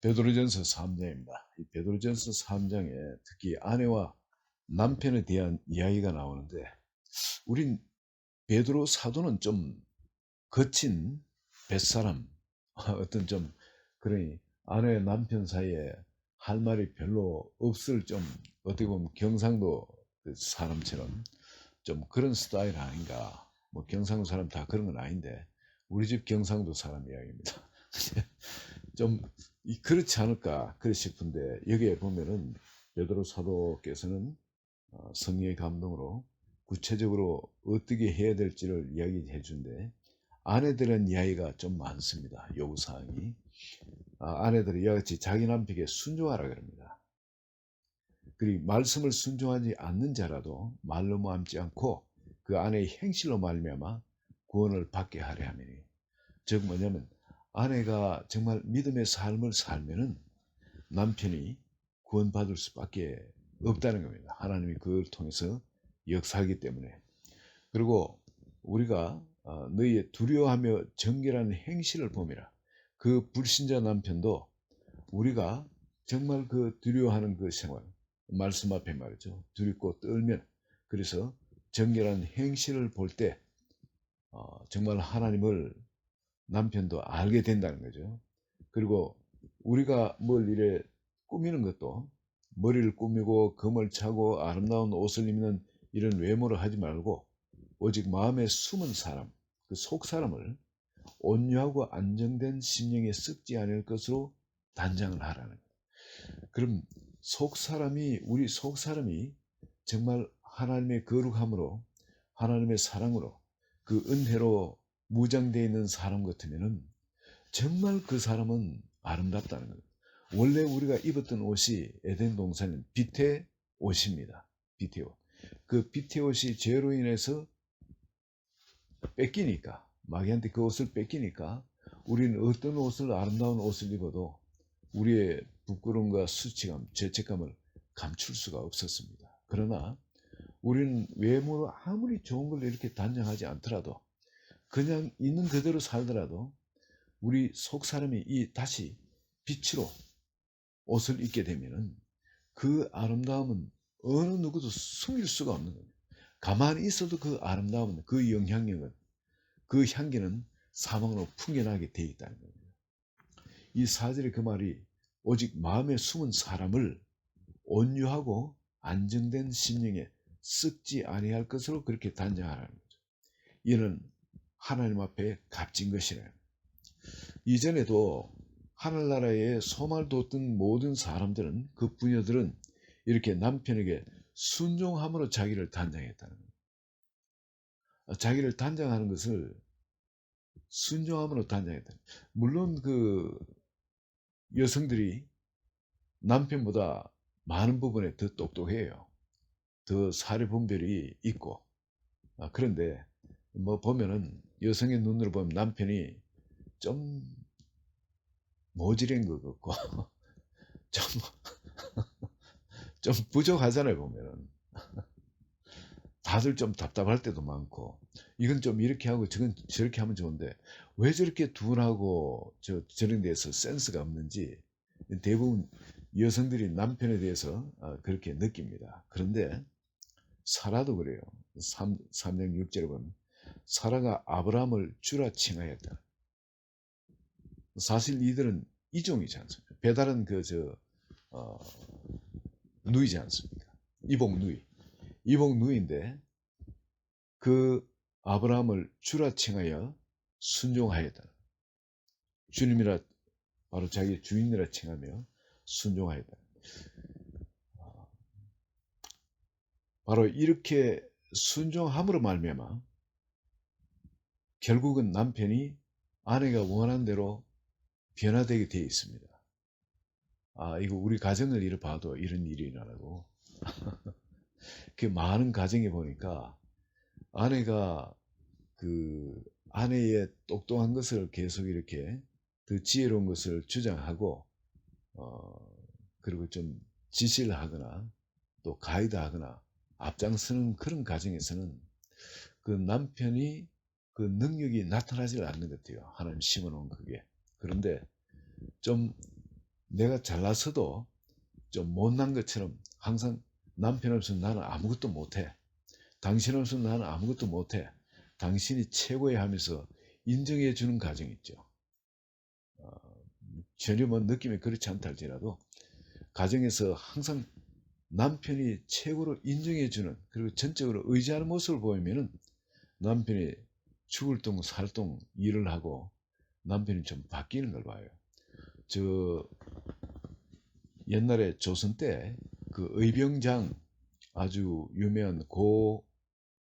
베드로전서 3장입니다. 이 베드로전서 3장에 특히 아내와 남편에 대한 이야기가 나오는데, 우린 베드로 사도는 좀 거친 뱃사람, 어떤 좀 그러니 아내와 남편 사이에 할 말이 별로 없을, 좀 어떻게 보면 경상도 그 사람처럼 좀 그런 스타일 아닌가. 뭐 경상도 사람 다 그런 건 아닌데 우리 집 경상도 사람 이야기입니다. 좀 그렇지 않을까 그래 싶은데, 여기에 보면은 베드로 사도께서는 성령의 감동으로 구체적으로 어떻게 해야 될지를 이야기해 주는데, 아내들은 이야기가 좀 많습니다. 요구사항이. 아내들이 이와 같이 자기 남편에게 순종하라 그럽니다. 그리고 말씀을 순종하지 않는 자라도 말로 모함지 않고 그 아내의 행실로 말미암아 구원을 받게 하려 함이니, 즉 뭐냐면 아내가 정말 믿음의 삶을 살면은 남편이 구원받을 수밖에 없다는 겁니다. 하나님이 그걸 통해서 역사하기 때문에. 그리고 우리가 너희의 두려워하며 정결한 행실을 보미라. 그 불신자 남편도 우리가 정말 그 두려워하는 그 생활, 말씀 앞에 말이죠, 두렵고 떨면, 그래서 정결한 행실을 볼 때 정말 하나님을 남편도 알게 된다는 거죠. 그리고 우리가 뭘 이래 꾸미는 것도, 머리를 꾸미고 금을 차고 아름다운 옷을 입는 이런 외모를 하지 말고 오직 마음에 숨은 사람, 그 속 사람을 온유하고 안정된 심령에 썩지 않을 것으로 단장을 하라는 거예요. 그럼 속 사람이, 우리 속 사람이 정말 하나님의 거룩함으로, 하나님의 사랑으로, 그 은혜로 무장되어 있는 사람 같으면은 정말 그 사람은 아름답다는 거예요. 원래 우리가 입었던 옷이 에덴 동산은 빛의 옷입니다. 빛의 옷. 그 빛의 옷이 죄로 인해서 뺏기니까, 마귀한테 그 옷을 뺏기니까 우리는 어떤 옷을, 아름다운 옷을 입어도 우리의 부끄러움과 수치감, 죄책감을 감출 수가 없었습니다. 그러나 우리는 외모로 아무리 좋은 걸 이렇게 단정하지 않더라도, 그냥 있는 그대로 살더라도 우리 속 사람이 이 다시 빛으로 옷을 입게 되면은 그 아름다움은 어느 누구도 숨길 수가 없는 거예요. 가만히 있어도 그 아름다움은, 그 영향력은, 그 향기는 사방으로 풍겨나게 되어 있다는 겁니다. 이 사절의 그 말이 오직 마음에 숨은 사람을 온유하고 안정된 심령에 썩지 아니할 것으로 그렇게 단정하라는 거죠. 이는 하나님 앞에 값진 것이래요. 이전에도 하늘나라에 소망을 뒀던 모든 사람들은, 그 부녀들은 이렇게 남편에게 순종함으로 자기를 단장했다는 거예요. 자기를 단장하는 것을 순종함으로 단장했다. 물론 그 여성들이 남편보다 많은 부분에 더 똑똑해요. 더 사회 분별이 있고. 그런데 뭐 보면은, 여성의 눈으로 보면 남편이 좀 모질인 것 같고 좀, 좀 부족하잖아요. 보면은 다들 좀 답답할 때도 많고, 이건 좀 이렇게 하고 저건 저렇게 하면 좋은데 왜 저렇게 둔하고 저런 데서 센스가 없는지 대부분 여성들이 남편에 대해서 그렇게 느낍니다. 그런데 사라도 그래요. 3장 6절에 보면 사라가 아브라함을 주라 칭하였다. 사실 이들은 이종이지 않습니까? 배다른 어, 누이지 않습니까? 이복 누이. 이복 누이인데 그 아브라함을 주라 칭하여 순종하였다. 주님이라, 바로 자기 주인이라 칭하며 순종하였다. 바로 이렇게 순종함으로 말미암아 결국은 남편이 아내가 원하는 대로 변화되게 되어 있습니다. 이거 우리 가정을 이래 봐도 이런 일이 일어나고, 그 많은 가정에 보니까 아내가 그 아내의 똑똑한 것을 계속 이렇게 더 지혜로운 것을 주장하고, 그리고 좀 지시를 하거나 또 가이드하거나 앞장서는 그런 가정에서는 그 남편이 그 능력이 나타나질 않는 것 같아요. 하나님 심어놓은 그게. 그런데 좀 내가 잘나서도 좀 못난 것처럼 항상 남편 없으면 나는 아무것도 못해. 당신 없으면 나는 아무것도 못해. 당신이 최고야 하면서 인정해 주는 가정이 있죠. 어, 전혀 뭐 느낌이 그렇지 않다 할지라도 가정에서 항상 남편이 최고로 인정해 주는, 그리고 전적으로 의지하는 모습을 보이면은 남편이 죽을 똥 살똥 일을 하고 남편이 좀 바뀌는 걸 봐요. 저 옛날에 조선 때 그 의병장, 아주 유명한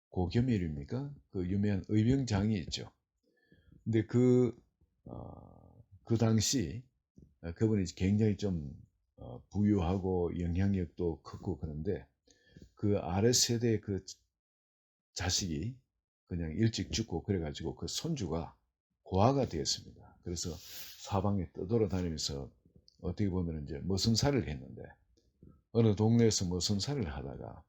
고겸일입니까? 그 유명한 의병장이 있죠. 근데 그 당시 그분이 굉장히 좀 부유하고 영향력도 크고 그런데 그 아래 세대의 그 자식이 그냥 일찍 죽고 그래가지고 그 손주가 고아가 되었습니다. 그래서 사방에 떠돌아다니면서 어떻게 보면 이제 머슴살이를 했는데, 어느 동네에서 머슴살이를 하다가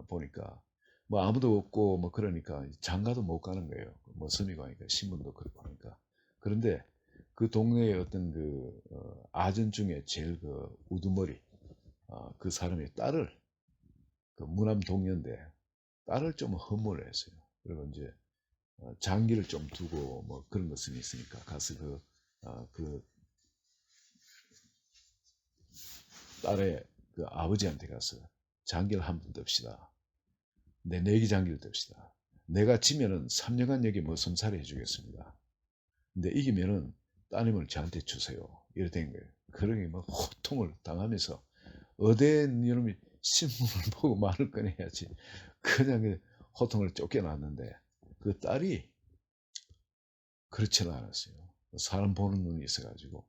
보니까 뭐 아무도 없고 뭐 그러니까 장가도 못 가는 거예요. 머슴이고 하니까 신분도 그렇고 하니까. 그런데 그 동네의 어떤 아전 중에 제일 그 우두머리 그 사람의 딸을, 그 무남 동료인데 딸을 좀 허물을 했어요. 그리고 이제 장기를 좀 두고 뭐 그런 것은 있으니까 가서 그 딸의 그 아버지한테 가서 장기를 한 번 떱시다. 내 내기 장기를 떱시다. 내가 지면은 3년간 여기 머슴살이 해주겠습니다. 근데 이기면은 따님을 저한테 주세요. 이래 된 거예요. 그러니 막 호통을 당하면서 어된 이놈이 신문을 보고 말을 꺼내야지. 그냥 호통을 쫓겨났는데 그 딸이 그렇지는 않았어요. 사람 보는 눈이 있어가지고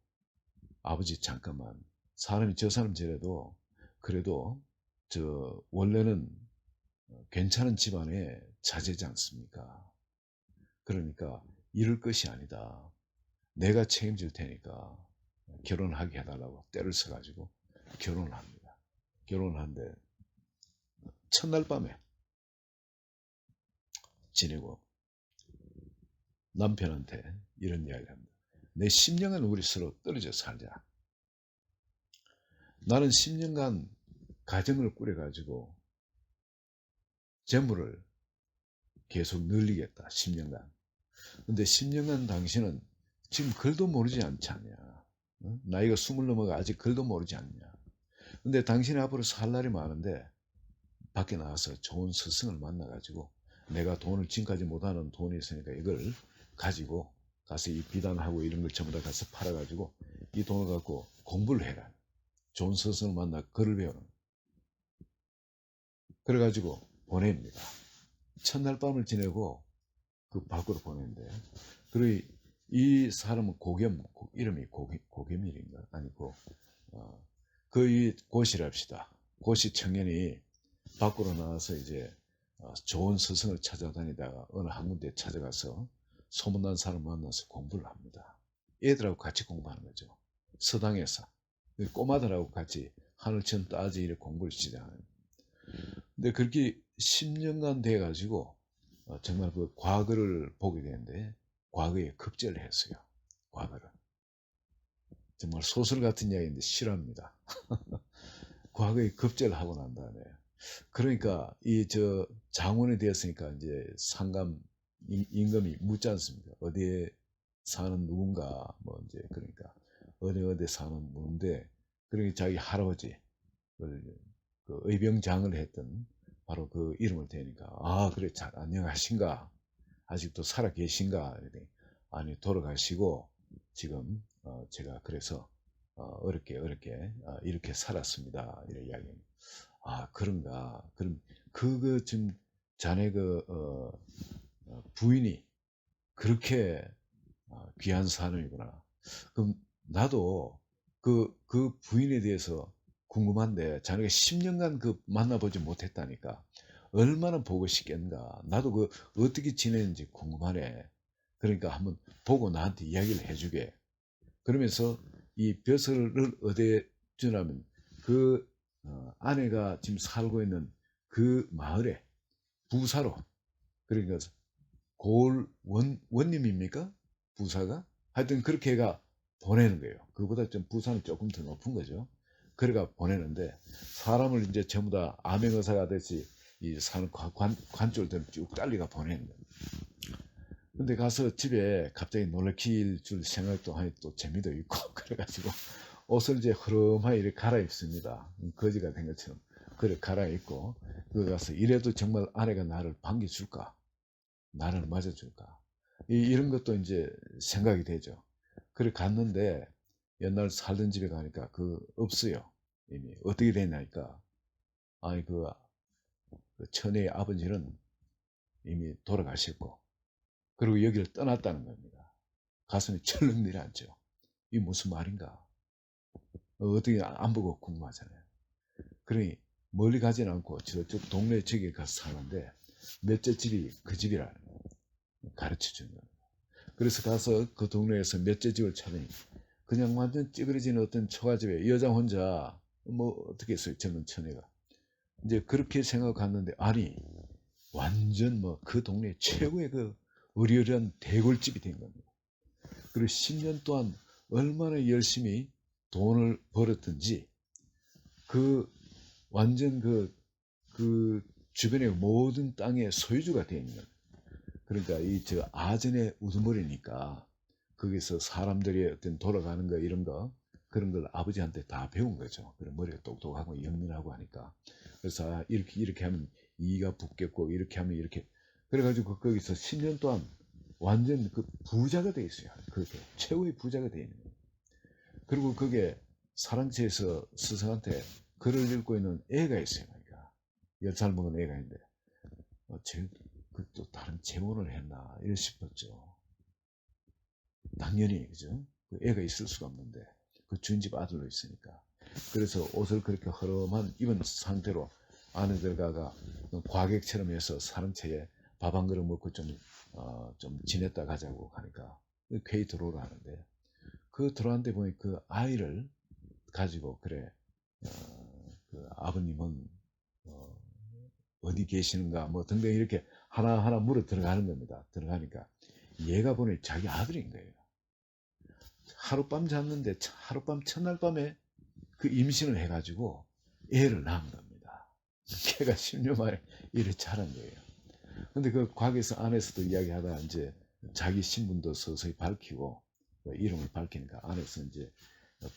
아버지 잠깐만, 사람이 저 사람 저래도 그래도 저 원래는 괜찮은 집안의 자제지 않습니까? 그러니까 이럴 것이 아니다. 내가 책임질 테니까 결혼하게 해달라고 때를 써가지고 결혼을 합니다. 결혼을 하는데 첫날 밤에 지내고 남편한테 이런 이야기를 합니다. 내 10년간 우리 서로 떨어져 살자. 나는 10년간 가정을 꾸려가지고 재물을 계속 늘리겠다. 10년간. 근데 10년간 당신은 지금 글도 모르지 않지 않냐. 어? 나이가 20 넘어가 아직 글도 모르지 않냐. 근데 당신이 앞으로 살 날이 많은데 밖에 나가서 좋은 스승을 만나가지고 내가 돈을 지금까지 못하는 돈이 있으니까 이걸 가지고 가서 이 비단하고 이런 걸 전부 다 가서 팔아가지고 이 돈을 갖고 공부를 해라. 좋은 스승을 만나 글을 배우는. 그래가지고 보냅니다. 첫날 밤을 지내고 그 밖으로 보냈는데, 그리고 이 사람은 이름이 고겸일인가? 아니고, 이 고시랍시다. 고시 청년이 밖으로 나와서 이제 좋은 스승을 찾아다니다가 어느 한 군데 찾아가서 소문난 사람 만나서 공부를 합니다. 애들하고 같이 공부하는 거죠. 서당에서. 꼬마들하고 같이 하늘천 따지 이렇게 공부를 시작하는. 근데 그렇게 10년간 돼가지고 정말 그 과거를 보게 되는데 과거에 급제를 했어요. 과거를. 정말 소설 같은 이야기인데 싫어합니다. 과거에 급제를 하고 난 다음에 그러니까 이 저 장원이 되었으니까 이제 상감 임금이 묻지 않습니까? 어디에 사는 누군가 뭐 이제 그러니까 어디 사는 누군데, 그러니까 자기 할아버지 그 의병장을 했던 바로 그 이름을 대니까 그래 잘 안녕하신가, 아직도 살아 계신가 이러더니 아니 돌아가시고 지금 제가 그래서 어렵게 이렇게 살았습니다 이런 이야기. 그런가. 그럼 지금 자네 부인이 그렇게 귀한 사람이구나. 그럼 나도 그 부인에 대해서 궁금한데, 자네가 10년간 만나보지 못했다니까 얼마나 보고 싶겠는가. 나도 어떻게 지내는지 궁금하네. 그러니까 한번 보고 나한테 이야기를 해주게. 그러면서 이 벼슬을 어디에 주냐면 아내가 지금 살고 있는 그 마을에 부사로, 그러니까 원님입니까? 부사가? 하여튼 그렇게 해가 보내는 거예요. 그보다 좀 부산이 조금 더 높은 거죠. 그래가 보내는데 사람을 이제 전부 다 암행어사가 됐지 이 산 관줄들 쭉 달리가 보내는 거예요. 근데 가서 집에 갑자기 놀래킬 줄 생각도 하니 또 재미도 있고 그래가지고 옷을 이제 흐름하게 이렇게 갈아입습니다. 거지가 된 것처럼 그래 갈아입고 그 가서 이래도 정말 아내가 나를 반겨줄까, 나를 맞아줄까, 이런 것도 이제 생각이 되죠. 그래 갔는데 옛날 살던 집에 가니까 그 없어요. 이미 어떻게 됐냐니까 아니 그 처녀의 아버지는 이미 돌아가셨고 그리고 여기를 떠났다는 겁니다. 가슴이 철렁 내려앉죠. 이게 무슨 말인가? 어떻게 안 보고 궁금하잖아요. 그러니 멀리 가진 않고 저쪽 동네 저기 가서 사는데 몇째 집이 그 집이라 가르쳐 주는 겁니다. 그래서 가서 그 동네에서 몇째 집을 찾으니 그냥 완전 찌그러진 어떤 처가집에 여자 혼자 뭐 어떻게 했어요 젊은 처녀가 이제 그렇게 생각했는데 아니 완전 뭐 그 동네 최고의 그 의리어리한 대골집이 된 겁니다. 그리고 10년 동안 얼마나 열심히 돈을 벌었든지 그 완전 그 주변의 모든 땅의 소유주가 되어 있는 거예요. 그러니까 이 저 아전의 우두머리니까 거기서 사람들이 어떤 돌아가는 거 이런 거 그런 걸 아버지한테 다 배운 거죠. 그래 머리가 똑똑하고 영민하고 하니까 그래서 아, 이렇게 하면 이가 붙겠고 이렇게 하면 이렇게 그래가지고 거기서 10년 동안 완전 그 부자가 돼 있어요. 그렇게 최고의 부자가 돼 있는 거예요. 그리고 그게 사랑채에서 스승한테 글을 읽고 있는 애가 있어요. 그러니까 10살 먹은 애가 있는데 또 다른 재혼을 했나 이래 싶었죠. 당연히 그죠? 그 애가 있을 수가 없는데 그 주인집 아들로 있으니까 그래서 옷을 그렇게 허름한 입은 상태로 안에 들어가가 과객처럼 해서 사랑채에 밥 한 그릇 먹고 좀 지냈다 가자고 하니까 쾌히 들어오라 하는데 그 들어왔는데 보니 그 아이를 가지고 그래 그 아버님은 어, 어디 계시는가 뭐 등등 이렇게 하나하나 물어 들어가는 겁니다. 들어가니까 얘가 보니 자기 아들인 거예요. 하룻밤 잤는데 하룻밤 첫날 밤에 그 임신을 해가지고 애를 낳은 겁니다. 걔가 10년 만에 이래 자란 거예요. 근데 그 과거에서 안에서도 이야기하다 이제 자기 신분도 서서히 밝히고 이름을 밝히니까 안에서 이제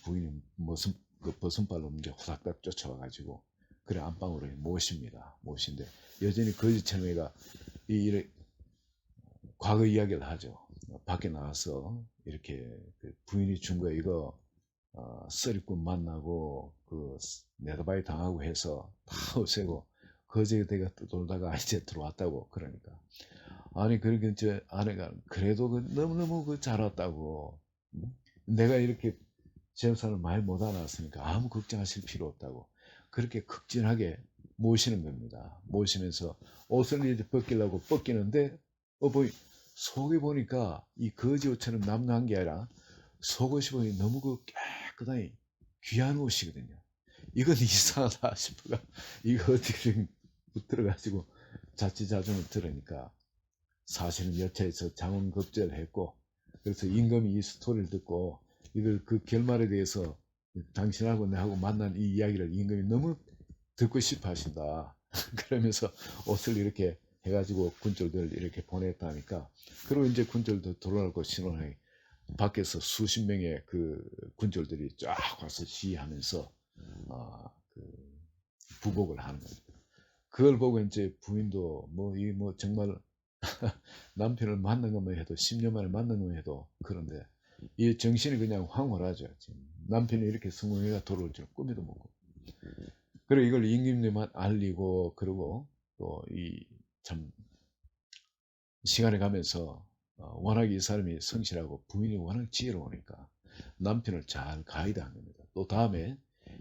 부인이 무슨 그 버선발로 이제 후닥닥 쫓아와가지고 그래 안방으로 모십니다. 모신데 여전히 거짓처럼 애가 이래 과거 이야기를 하죠. 밖에 나와서 이렇게 그 부인이 준 거 이거 쓰리꾼 만나고 그 네더바이 당하고 해서 다 없애고 거제대가 돌다가 이제 들어왔다고 그러니까 아니 그러니까 저 아내가 그래도 너무너무 잘 왔다고 내가 이렇게 재산을 많이 못 알았으니까 아무 걱정하실 필요 없다고 그렇게 극진하게 모시는 겁니다. 모시면서 옷을 이제 벗기려고 벗기는데 보이 속에 보니까 이 거지 옷처럼 남루한 게 아니라 속옷이 보니 너무 그 깨끗하니 귀한 옷이거든요. 이건 이상하다 싶어가 이거 어떻게 들어가지고 자취자존을 들으니까 사실은 여차에서 장원급제를 했고 그래서 임금이 이 스토리를 듣고 이걸 그 결말에 대해서 당신하고 내하고 만난 이 이야기를 임금이 너무 듣고 싶어 하신다. 그러면서 옷을 이렇게 해가지고 군졸들 이렇게 보냈다니까 그리고 이제 군졸들 들어오고 신원하게 밖에서 수십 명의 그 군졸들이 쫙 와서 시위하면서 그 부복을 하는 겁니다. 그걸 보고 이제 부인도 뭐 정말 남편을 만난 것만 해도 10년 만에 만난 것만 해도 그런데 이 정신이 그냥 황홀하죠. 지금 남편이 이렇게 성공해가 돌아올 줄 꿈에도 모르고. 그리고 이걸 임금님만 알리고 그러고 또 이 참 시간이 가면서 워낙 이 사람이 성실하고 부인이 워낙 지혜로우니까 남편을 잘 가이드한 겁니다. 또 다음에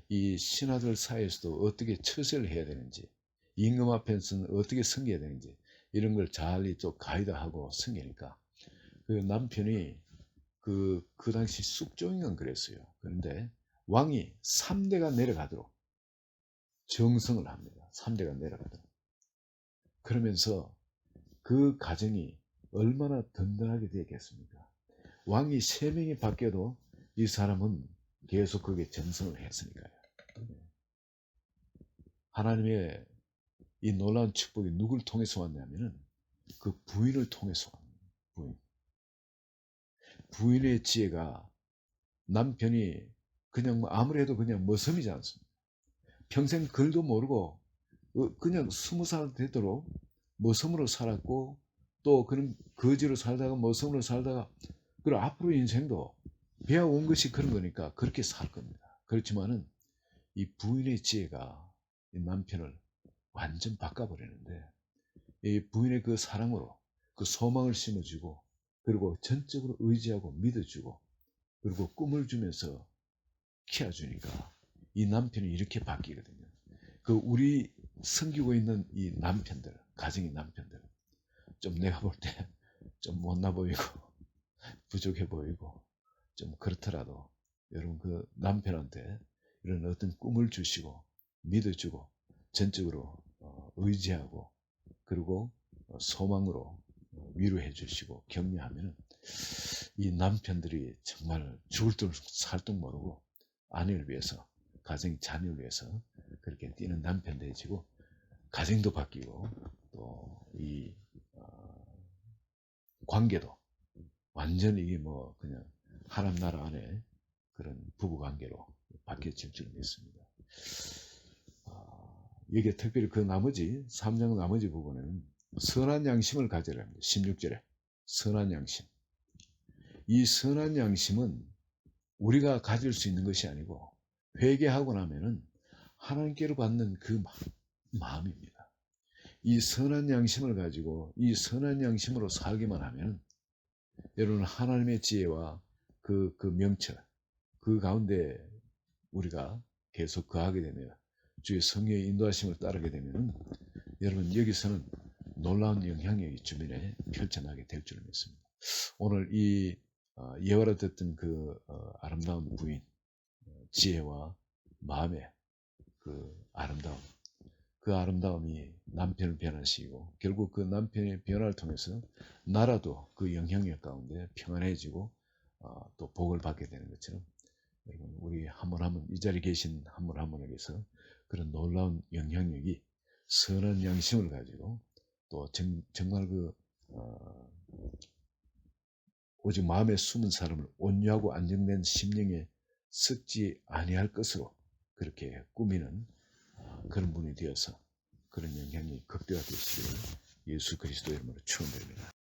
이 신하들 사이에서도 어떻게 처세를 해야 되는지 임금 앞에서는 어떻게 섬겨야 되는지 이런 걸 잘 또 가이드하고 섬기니까 그 남편이 그 당시 쑥종이건 그랬어요. 그런데 왕이 3대가 내려가도록 정성을 합니다. 3대가 내려가도록. 그러면서 그 가정이 얼마나 든든하게 되겠습니까? 왕이 3명이 바뀌어도 이 사람은 계속 거기에 정성을 했으니까요. 하나님의 이 놀라운 축복이 누굴 통해서 왔냐면은 그 부인을 통해서 왔는 부인의 지혜가 남편이 그냥 뭐 아무리 해도 그냥 머슴이지 않습니다. 평생 글도 모르고 그냥 20살 되도록 머슴으로 살았고 또 그런 거지로 살다가 머슴으로 살다가 그리고 앞으로 인생도 배워온 것이 그런 거니까 그렇게 살 겁니다. 그렇지만은 이 부인의 지혜가 이 남편을 완전 바꿔버리는데 이 부인의 그 사랑으로 그 소망을 심어주고 그리고 전적으로 의지하고 믿어주고 그리고 꿈을 주면서 키워주니까 이 남편이 이렇게 바뀌거든요. 그 우리 섬기고 있는 이 남편들, 가정의 남편들, 좀 내가 볼 때 좀 못나 보이고 부족해 보이고 좀 그렇더라도 여러분 그 남편한테 이런 어떤 꿈을 주시고 믿어주고 전적으로 의지하고 그리고 소망으로 위로해 주시고 격려하면 이 남편들이 정말 죽을 듯 살 듯 모르고 아내를 위해서 가정 자녀를 위해서 그렇게 뛰는 남편 되지고 가정도 바뀌고 또 이 관계도 완전히 이게 뭐 그냥 하나님 나라 안에 그런 부부 관계로 바뀌어질 줄 믿습니다. 여기에 특별히 그 나머지 3장 나머지 부분은 선한 양심을 가져라 합니다. 16절에 선한 양심. 이 선한 양심은 우리가 가질 수 있는 것이 아니고 회개하고 나면은 하나님께로 받는 그 마음입니다. 이 선한 양심을 가지고 이 선한 양심으로 살기만 하면 여러분 하나님의 지혜와 그 명철 그 가운데 우리가 계속 거하게 되면 주의 성령의 인도하심을 따르게 되면 여러분 여기서는 놀라운 영향력이 주변에 펼쳐나게 될 줄 믿습니다. 오늘 이 예화로 듣던 그 아름다운 부인 지혜와 마음의 그 아름다움이 남편을 변화시키고 결국 그 남편의 변화를 통해서 나라도 그 영향력 가운데 평안해지고 또 복을 받게 되는 것처럼 여러분 우리 한 분 한 분 이 자리에 계신 한 분 한 분에게서 그런 놀라운 영향력이 선한 양심을 가지고 또 정말 그 오직 마음에 숨은 사람을 온유하고 안정된 심령에 썩지 아니할 것으로 그렇게 꾸미는 그런 분이 되어서 그런 영향이 극대화되시기를 예수 그리스도 이름으로 축원드립니다.